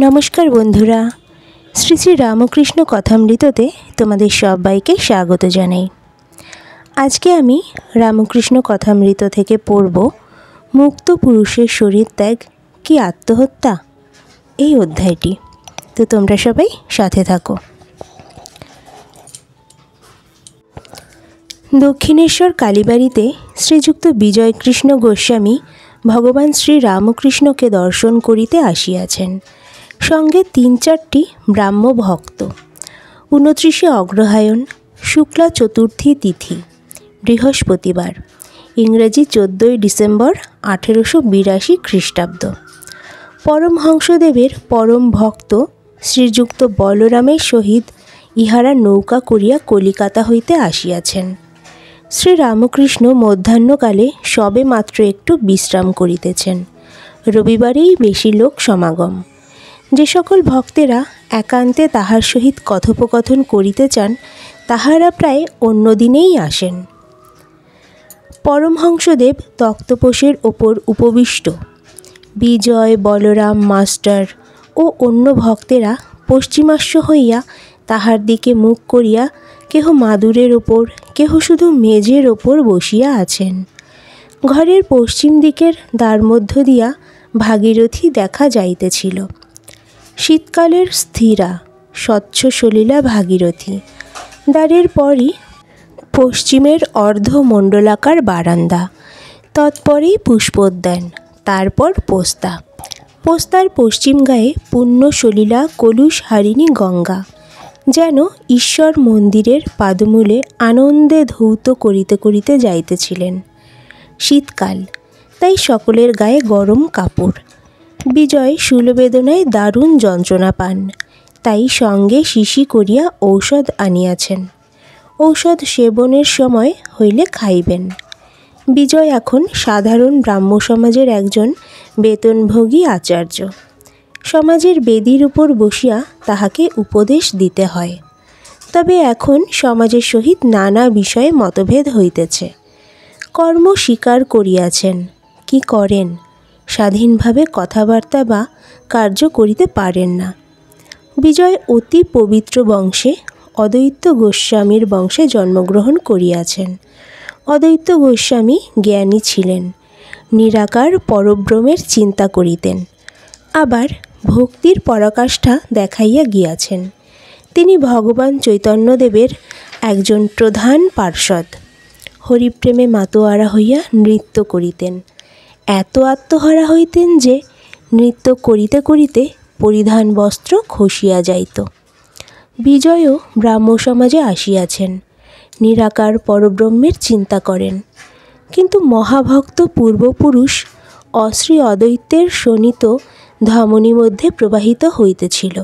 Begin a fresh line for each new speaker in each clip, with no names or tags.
নমস্কার বন্ধুরা, শ্রী শ্রী রামকৃষ্ণ কথামৃততে তোমাদের সবাইকে স্বাগত জানাই। আজকে আমি রামকৃষ্ণ কথামৃত থেকে পড়ব মুক্ত পুরুষের শরীর ত্যাগ কি আত্মহত্যা, এই অধ্যায়টি। তো তোমরা সবাই সাথে থাকো। দক্ষিণেশ্বর কালীবাড়িতে শ্রীযুক্ত বিজয়কৃষ্ণ গোস্বামী ভগবান শ্রী রামকৃষ্ণকে দর্শন করিতে আসিয়াছেন, সঙ্গে ৩-৪টি ব্রাহ্ম ভক্ত। ২৯ অগ্রহায়ণ, শুক্লা চতুর্থী তিথি, বৃহস্পতিবার, ইংরেজি 14 ডিসেম্বর 1882 খ্রিস্টাব্দ। পরমহংসদেবের পরম ভক্ত শ্রীযুক্ত বলরামের সহিত ইহারা নৌকা করিয়া কলিকাতা হইতে আসিয়াছেন। শ্রীরামকৃষ্ণ মধ্যাহ্নকালে সবে মাত্র একটু বিশ্রাম করিতেছেন। রবিবারেই বেশি লোক সমাগম। যে সকল ভক্তেরা একান্তে তাহার সহিত কথোপকথন করিতে চান, তাহারা প্রায় অন্য দিনেই আসেন। পরমহংসদেব তক্তপোষের ওপর উপবিষ্ট। বিজয়, বলরাম মাস্টার ও অন্য ভক্তেরা পশ্চিমাস্য হইয়া তাহার দিকে মুখ করিয়া কেহ মাদুরের ওপর, কেহ শুধু মেজের ওপর বসিয়া আছেন। ঘরের পশ্চিম দিকের দ্বার মধ্য দিয়া ভাগীরথী দেখা যাইতেছিল। শীতকালের স্থিরা স্বচ্ছ সলিলা ভাগীরথী। দ্বারের পরই পশ্চিমের অর্ধমণ্ডলাকার বারান্দা, তৎপরেই পুষ্পোদ্যান, তারপর পোস্তা। পোস্তার পশ্চিম গায়ে পূর্ণ সলিলা কলুষ হারিণী গঙ্গা, যেন ঈশ্বর মন্দিরের পাদমূলে আনন্দে ধৌত করিতে করিতে যাইতেছিলেন। শীতকাল, তাই সকলের গায়ে গরম কাপড়। বিজয় শূলবেদনায় দারুণ যন্ত্রণা পান, তাই সঙ্গে শিশি করিয়া ঔষধ আনিয়াছেন। ঔষধ সেবনের সময় হইলে খাইবেন। বিজয় এখন সাধারণ ব্রাহ্ম সমাজের একজন বেতনভোগী আচার্য। সমাজের বেদির উপর বসিয়া তাহাকে উপদেশ দিতে হয়। তবে এখন সমাজের সহিত নানা বিষয়ে মতভেদ হইতেছে। কর্ম স্বীকার করিয়াছেন, কি করেন, স্বাধীনভাবে কথাবার্তা বা কার্য করিতে পারেন না। বিজয় অতি পবিত্র বংশে, অদ্বৈত গোস্বামীর বংশে জন্মগ্রহণ করিয়াছেন। অদ্বৈত গোস্বামী জ্ঞানী ছিলেন, নিরাকার পরব্রহ্মের চিন্তা করিতেন, আবার ভক্তির পরাকাষ্ঠা দেখাইয়া গিয়াছেন। তিনি ভগবান চৈতন্যদেবের একজন প্রধান পার্ষদ। হরিপ্রেমে মাতোয়ারা হইয়া নৃত্য করিতেন। এত আত্মহারা হইতেন যে নৃত্য করিতে করিতে পরিধান বস্ত্র খসিয়া যাইত। বিজয়ও ব্রাহ্ম সমাজে আসিয়াছেন, নিরাকার পরব্রহ্মের চিন্তা করেন, কিন্তু মহাভক্ত পূর্বপুরুষ অশ্রী অদ্বৈতের শোণিত ধমনী মধ্যে প্রবাহিত হইতেছিল।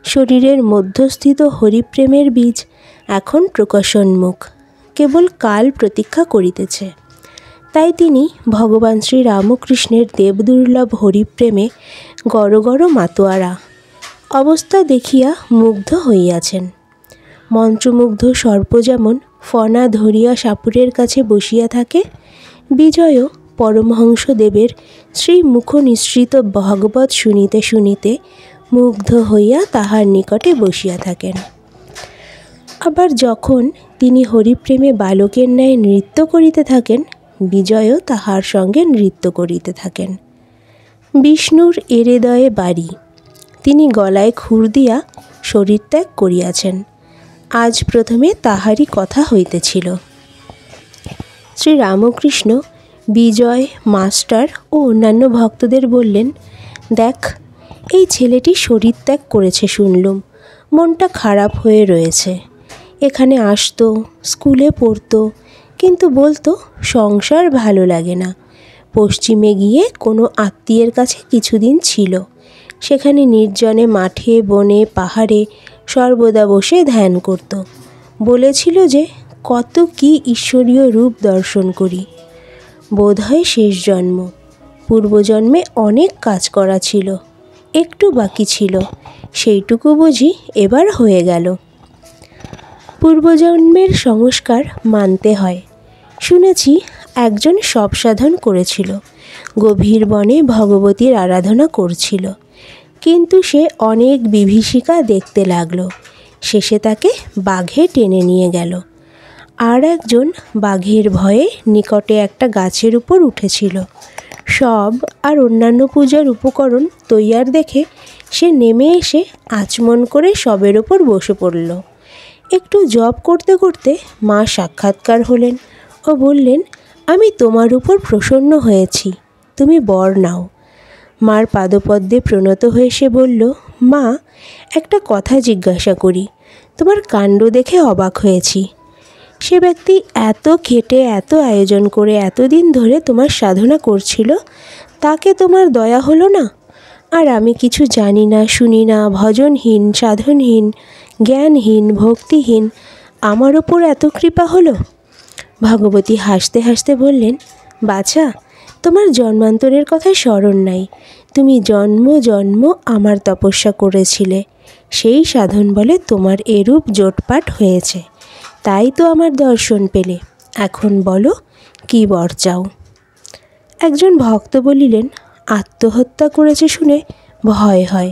শরীরের মধ্যস্থিত হরিপ্রেমের বীজ এখন প্রকাশোন্মুখ, কেবল কাল প্রতীক্ষা করিতেছে। তাই তিনি ভগবান শ্রী রামকৃষ্ণের দেবদুর্লভ হরিপ্রেমে গড় গড় মাতোয়ারা অবস্থা দেখিয়া মুগ্ধ হইয়াছেন। মন্ত্রমুগ্ধ সর্প যেমন ফনা ধরিয়া সাপুরের কাছে বসিয়া থাকে, বিজয়ও পরমহংসদেবের শ্রীমুখ নিঃসৃত ভাগবত শুনিতে শুনিতে মুগ্ধ হইয়া তাহার নিকটে বসিয়া থাকেন। আবার যখন তিনি হরিপ্রেমে বালকের ন্যায় নৃত্য করিতে থাকেন, বিজয়ও তাহার সঙ্গে নৃত্য করিতে থাকেন। বিষ্ণুর হৃদয়ে বাড়ি, তিনি গলায় খুর দিয়া শরীর ত্যাগ করিয়াছেন। আজ প্রথমে তাহারই কথা হইতেছিল। শ্রী রামকৃষ্ণ বিজয়, মাস্টার ও অন্যান্য ভক্তদের বললেন, দেখ, এই ছেলেটি শরীর ত্যাগ করেছে শুনলুম, মনটা খারাপ হয়ে রয়েছে। এখানে আসতো, স্কুলে পড়তো, কিন্তু বলতো সংসার ভালো লাগে না। পশ্চিমে গিয়ে কোনো আত্মীয়ের কাছে কিছুদিন ছিল। সেখানে নির্জনে মাঠে বনে পাহাড়ে সর্বদা বসে ধ্যান করত। বলেছিল যে কত কি ঈশ্বরীয় রূপ দর্শন করি। বোধহয় শেষ জন্ম, পূর্বজন্মে অনেক কাজ করা ছিল, একটু বাকি ছিল, সেইটুকু বুঝি এবার হয়ে গেল। পূর্বজন্মের সংস্কার মানতে হয়। শুনেছি একজন সব সাধন করেছিল, গভীর বনে ভগবতীর আরাধনা করছিল, কিন্তু সে অনেক বিভীষিকা দেখতে লাগলো। শেষে তাকে বাঘে টেনে নিয়ে গেল। আর একজন বাঘের ভয়ে নিকটে একটা গাছের উপর উঠেছিল। সব আর অন্যান্য পূজার উপকরণ তৈয়ার দেখে সে নেমে এসে আচমন করে সবের ওপর বসে পড়ল। একটু জপ করতে করতে মা সাক্ষাৎকার হলেন ও বললেন, আমি তোমার উপর প্রসন্ন হয়েছি, তুমি বর নাও। মার পাদপদ্মে প্রণত হয়ে সে বলল, মা, একটা কথা জিজ্ঞাসা করি, তোমার কাণ্ড দেখে অবাক হয়েছি। সে ব্যক্তি এত খেটে এত আয়োজন করে এতদিন ধরে তোমার সাধনা করছিল, তাকে তোমার দয়া হলো না? আর আমি কিছু জানি না, শুনি না, ভজনহীন, সাধনহীন, জ্ঞানহীন, ভক্তিহীন, আমার ওপর এত কৃপা হলো? ভগবতী হাসতে হাসতে বললেন, বাছা, তোমার জন্মান্তরের কথা স্মরণ নাই। তুমি জন্ম জন্ম আমার তপস্যা করেছিলে, সেই সাধন বলে তোমার এরূপ জোটপাট হয়েছে, তাই তো আমার দর্শন পেলে। এখন বলো, কি বর চাও? একজন ভক্ত বলিলেন, আত্মহত্যা করেছে শুনে ভয় হয়।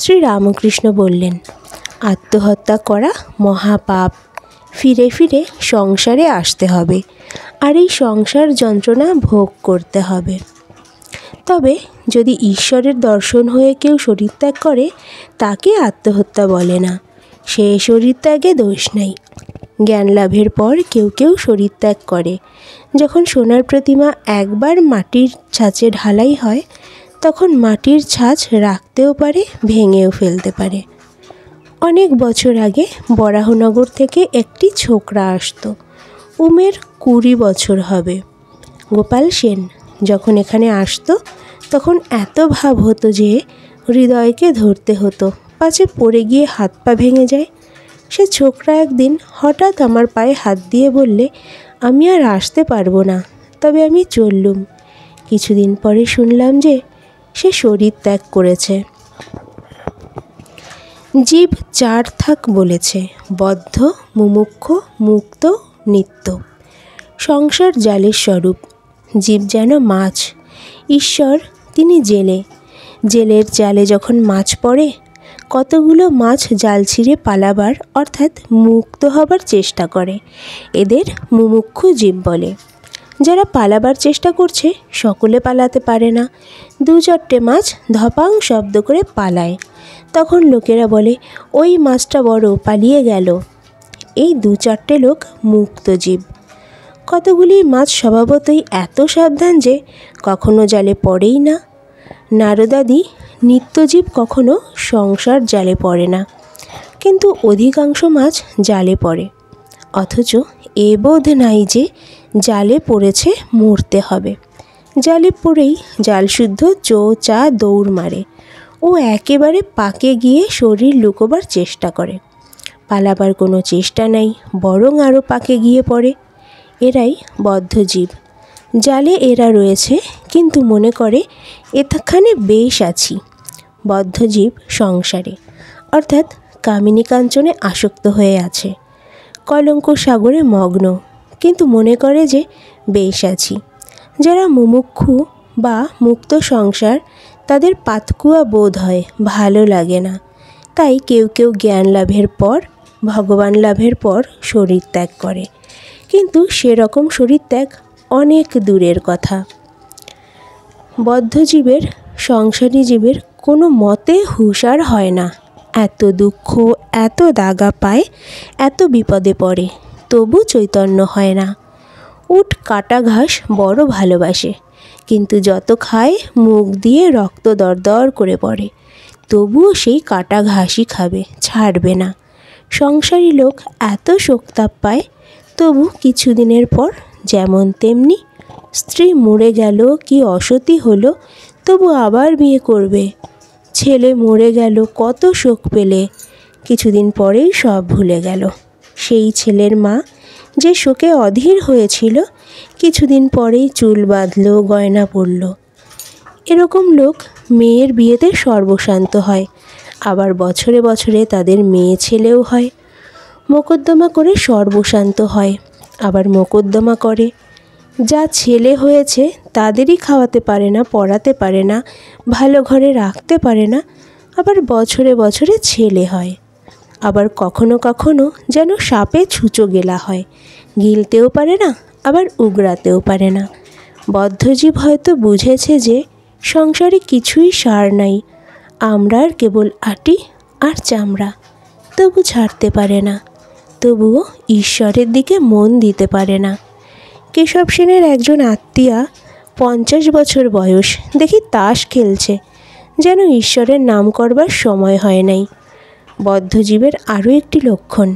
শ্রী রামকৃষ্ণ বললেন, আত্মহত্যা করা মহাপাপ, ফিরে ফিরে সংসারে আসতে হবে, আর এই সংসার যন্ত্রণা ভোগ করতে হবে। তবে যদি ঈশ্বরের দর্শন হয়ে কেউ শরীর ত্যাগ করে, তাকে আত্মহত্যা বলে না, সে শরীর ত্যাগে দোষ নেই। জ্ঞান লাভের পর কেউ কেউ শরীর ত্যাগ করে। যখন সোনার প্রতিমা একবার মাটির ছাঁচে ঢালাই হয়, তখন মাটির ছাঁচ রাখতেও পারে, ভেঙেও ফেলতে পারে। অনেক বছর আগে বরাহনগর থেকে একটি ছোকরা আসতো। উমের 20 বছর হবে। গোপাল সেন যখন এখানে আসতো, তখন এত ভাব হতো যে হৃদয়কে ধরতে হতো, পাছে পড়ে গিয়ে হাত পা ভেঙে যায়। সে ছোকরা একদিন হঠাৎ আমার পায়ে হাত দিয়ে বললে, আমি আর আসতে পারবো না, তবে আমি চললুম। কিছুদিন পরে শুনলাম যে সে শরীর ত্যাগ করেছে। জীব 4 থাক বলেছে, বদ্ধ, মুমুক্ষ, মুক্ত, নিত্য। সংসার জালের স্বরূপ। জীব যেন মাছ, ঈশ্বর তিনি জেলে। জেলের জালে যখন মাছ পড়ে, কতগুলো মাছ জাল ছিঁড়ে পালাবার অর্থাৎ মুক্ত হবার চেষ্টা করে। এদের মুমুক্ষু জীব বলে। যারা পালাবার চেষ্টা করছে, সকলে পালাতে পারে না। 2-4টে মাছ ধপাং শব্দ করে পালায়। তখন লোকেরা বলে, ওই মাছটা বড়, পালিয়ে গেল। এই 2-4টে লোক মুক্ত জীব। কতগুলি মাছ স্বভাবতই এত সাবধান যে কখনো জালে পড়েই না। নারদাদি নিত্যজীব কখনো সংসার জালে পড়ে না, কিন্তু অধিকাংশ মাছ জালে পড়ে। অথচ এ বোধ নাই যে জালে পড়েছে, মরতে হবে। জালে পড়েই জালশুদ্ধ চা দৌড় মারে ও একেবারে পাকে গিয়ে শরীর লুকোবার চেষ্টা করে। পালাবার কোনো চেষ্টা নাই, বরং আরও পাকে গিয়ে পড়ে। এরাই বদ্ধজীব। জালে এরা রয়েছে, কিন্তু মনে করে এখানে বেশ আছি। বদ্ধজীব সংসারে অর্থাৎ কামিনী কাঞ্চনে আসক্ত হয়ে আছে, কলঙ্ক সাগরে মগ্ন, কিন্তু মনে করে যে বেশ আছি। যারা মুমুক্ষু বা মুক্ত সংসার, তাদের পাতকুয়া বোধ হয়, ভালো লাগে না। তাই কেউ কেউ জ্ঞান লাভের পর, ভগবান লাভের পর শরীর ত্যাগ করে, কিন্তু সেরকম শরীর ত্যাগ অনেক দূরের কথা। বদ্ধজীবের, সংসারী জীবের কোনো মতে হুঁশার হয় না। এত দুঃখ, এত দাগা পায়, এত বিপদে পড়ে, তবু চৈতন্য হয় না। উট কাটা ঘাস বড় ভালোবাসে, কিন্তু যত খায় মুখ দিয়ে রক্ত দরদর করে পড়ে, তবুও সেই কাটা ঘাসই খাবে, ছাড়বে না। সংসারী লোক এত শোকতাপ পায়, তবু কিছুদিনের পর যেমন তেমনি। স্ত্রী মরে গেল কি অসতী হলো, তবু আবার বিয়ে করবে। ছেলে মরে গেল, কত শোক পেলে, কিছুদিন পরেই সব ভুলে গেল। সেই ছেলের মা যে শোকে অধীর হয়েছিল, কিছুদিন পরেই চুল বাঁধল, গয়না পরল। এরকম লোক মেয়ের বিয়েতে সর্বশান্ত হয়, আবার বছরে বছরে তাদের মেয়ে ছেলেও হয়। মোকদ্দমা করে সর্বশান্ত হয়, আবার মোকদ্দমা করে। যা ছেলে হয়েছে তাদেরই খাওয়াতে পারে না, পড়াতে পারে না, ভালো ঘরে রাখতে পারে না, আবার বছরে বছরে ছেলে হয়। আবার কখনো কখনো যেন সাপে ছুঁচো গেলা হয়, গিলতেও পারে না, আবার উগরাতেও পারে না। বদ্ধজীব হয়তো বুঝেছে যে সংসারে কিছুই সার নাই, আমরার কেবল আটি আর চামড়া। তবু ছাড়তে পারে না, তবুও ঈশ্বরের দিকে মন দিতে পারে না। কেশব সেনের একজন আত্মীয়া 50 বছর বয়স, দেখি তাস খেলছে, যেন ঈশ্বরের নাম করবার সময় হয় নাই। বদ্ধজীবের আরও একটি লক্ষণ,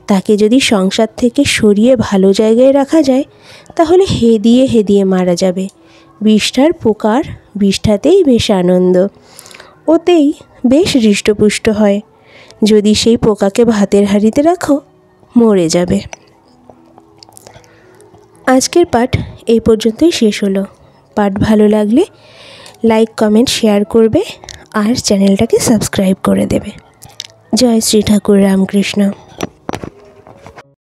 তাকে যদি সংসার থেকে সরিয়ে ভালো জায়গায় রাখা যায় তাহলে হেদিয়ে হেদিয়ে মারা যাবে। বিষ্ঠার পোকার বিষ্ঠাতেই বেশ আনন্দ, ওতেই বেশ হৃষ্টপুষ্ট হয়। যদি সেই পোকাকে ভাতের হাঁড়িতে রাখো, মরে যাবে। আজকের পাঠ এই পর্যন্তই শেষ হলো। পাঠ ভালো লাগলে লাইক, কমেন্ট, শেয়ার করবে আর চ্যানেলটাকে সাবস্ক্রাইব করে দেবে। জয় শ্রী ঠাকুর রামকৃষ্ণ।